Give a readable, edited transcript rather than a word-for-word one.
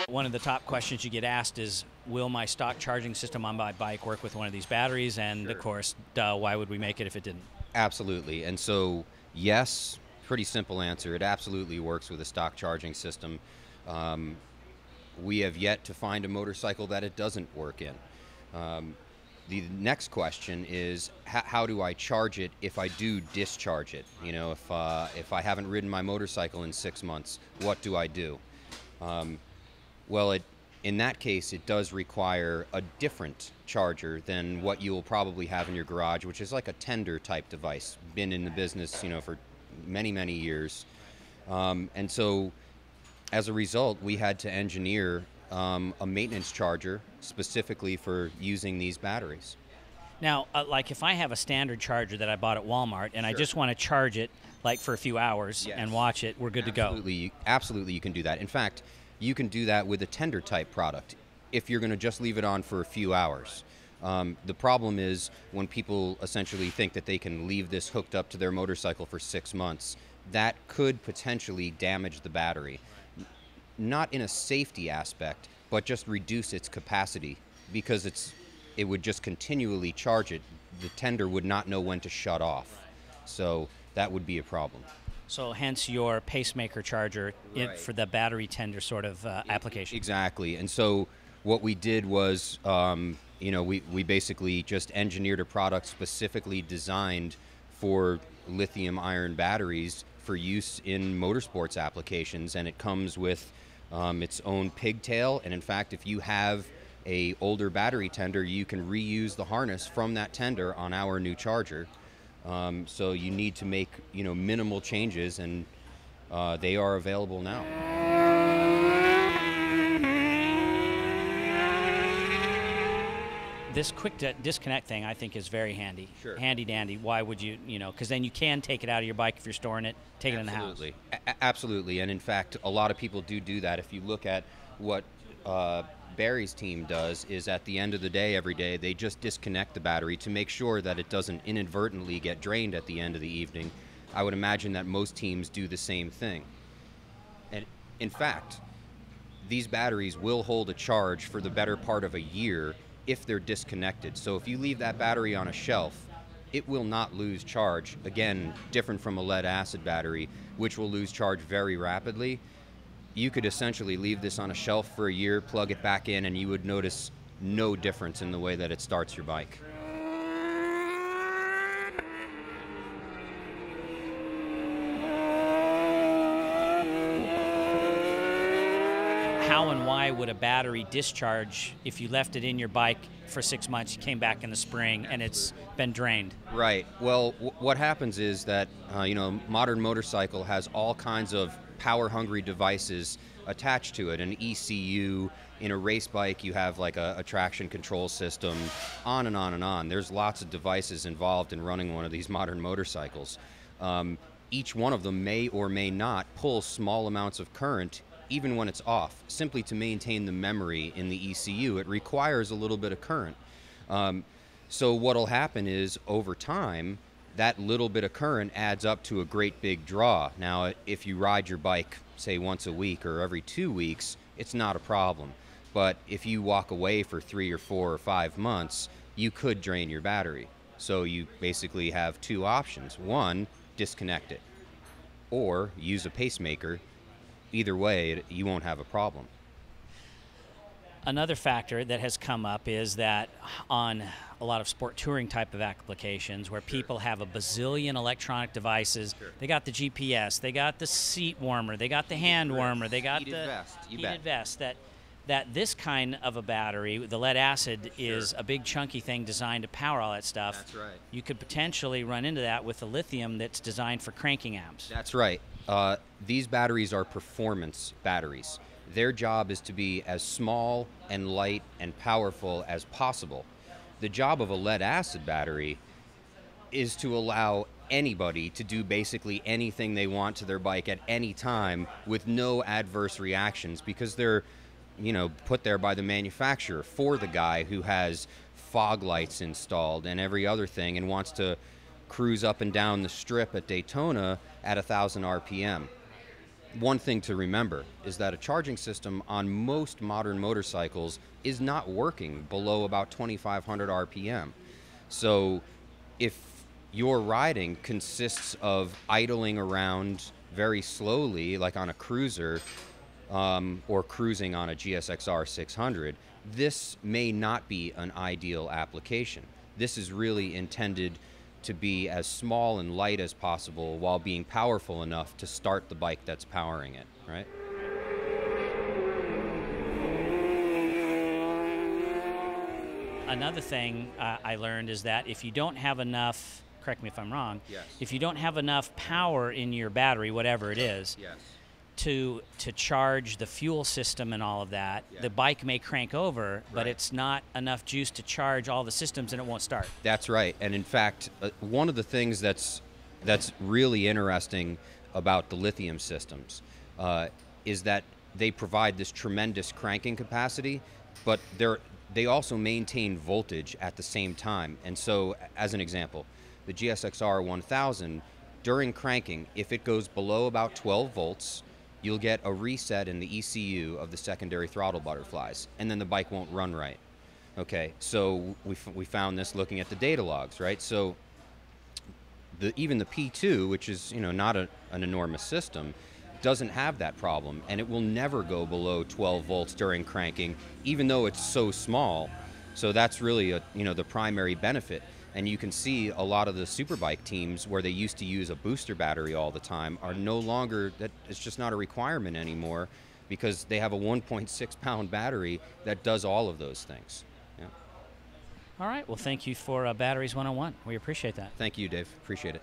One of the top questions you get asked is, will my stock charging system on my bike work with one of these batteries? And Sure. of course, duh, why would we make it if it didn't? Absolutely. And so, yes, pretty simple answer. It absolutely works with a stock charging system. Um, we have yet to find a motorcycle that it doesn't work in. Um, the next question is, how do I charge it if I do discharge it? You know, if I haven't ridden my motorcycle in 6 months, what do I do? Um, well, in that case, it does require a different charger than what you will probably have in your garage, which is like a tender type device. Been in the business, you know, for many, many years. And so as a result, we had to engineer a maintenance charger specifically for using these batteries. Now, like if I have a standard charger that I bought at Walmart and I Sure. just want to charge it like for a few hours Yes. and watch it, we're good to go. Absolutely, you can do that. In fact, you can do that with a tender type product if you're going to just leave it on for a few hours. The problem is when people essentially think that they can leave this hooked up to their motorcycle for 6 months, that could potentially damage the battery. Not in a safety aspect, but just reduce its capacity because it would just continually charge it. The tender would not know when to shut off. So that would be a problem. So hence your pacemaker charger Right. for the battery tender sort of application. Exactly. And so what we did was, we basically just engineered a product specifically designed for lithium iron batteries for use in motorsports applications. And it comes with its own pigtail. And in fact, if you have a older battery tender, you can reuse the harness from that tender on our new charger. So you need to make, minimal changes, and they are available now. This quick disconnect thing, I think, is very handy. Sure. Handy dandy. Why would you, because then you can take it out of your bike if you're storing it, take it in the house. Absolutely. Absolutely. And in fact, a lot of people do that. If you look at what Barry's team does, is at the end of the day, every day, they just disconnect the battery to make sure that it doesn't inadvertently get drained at the end of the evening. I would imagine that most teams do the same thing. And in fact, these batteries will hold a charge for the better part of a year if they're disconnected. So if you leave that battery on a shelf, it will not lose charge. Again, different from a lead acid battery, which will lose charge very rapidly. You could essentially leave this on a shelf for a year, plug it back in, and you would notice no difference in the way that it starts your bike. How and why would a battery discharge if you left it in your bike for 6 months, you came back in the spring, and it's been drained? Right. Well, what happens is that, modern motorcycle has all kinds of power-hungry devices attached to it. An ECU. In a race bike, you have like a traction control system, on and on and on. There's lots of devices involved in running one of these modern motorcycles. Each one of them may or may not pull small amounts of current even when it's off, simply to maintain the memory in the ECU. It requires a little bit of current. So what'll happen is, over time, that little bit of current adds up to a great big draw. Now, if you ride your bike, say, once a week or every 2 weeks, it's not a problem. But if you walk away for 3 or 4 or 5 months, you could drain your battery. So you basically have two options. One, disconnect it, or use a pacemaker. Either way, you won't have a problem. Another factor that has come up is that on a lot of sport touring type of applications where people have a bazillion electronic devices, they got the GPS, they got the seat warmer, they got the hand warmer, they got Heated the vest, you heated bet. vest, that this kind of a battery, the lead acid, is a big chunky thing designed to power all that stuff. That's right. You could potentially run into that with the lithium that's designed for cranking amps. That's right. These batteries are performance batteries. Their job is to be as small and light and powerful as possible. The job of a lead acid battery is to allow anybody to do basically anything they want to their bike at any time with no adverse reactions, because they're put there by the manufacturer for the guy who has fog lights installed and every other thing and wants to cruise up and down the strip at Daytona at 1,000 RPM. one thing to remember is that a charging system on most modern motorcycles is not working below about 2,500 RPM. So if your riding consists of idling around very slowly, like on a cruiser, or cruising on a GSXR 600, this may not be an ideal application. This is really intended to be as small and light as possible while being powerful enough to start the bike that's powering it, right? Another thing I learned is that if you don't have enough, correct me if I'm wrong, Yes. if you don't have enough power in your battery, whatever it is, Yes. to charge the fuel system and all of that, Yeah. the bike may crank over, but Right. it's not enough juice to charge all the systems and it won't start. That's right. And in fact, one of the things that's really interesting about the lithium systems is that they provide this tremendous cranking capacity, but they also maintain voltage at the same time. And so, as an example, the GSXR 1000, during cranking, if it goes below about 12 volts, you'll get a reset in the ECU of the secondary throttle butterflies, and then the bike won't run right. Okay, so we found this looking at the data logs, right? So even the P2, which is not an enormous system, doesn't have that problem, and it will never go below 12 volts during cranking, even though it's so small. So that's really the primary benefit. And you can see a lot of the superbike teams where they used to use a booster battery all the time are no longer, that it's just not a requirement anymore, because they have a 1.6 pound battery that does all of those things. Yeah. All right, well, thank you for Batteries 101. We appreciate that. Thank you, Dave. Appreciate it.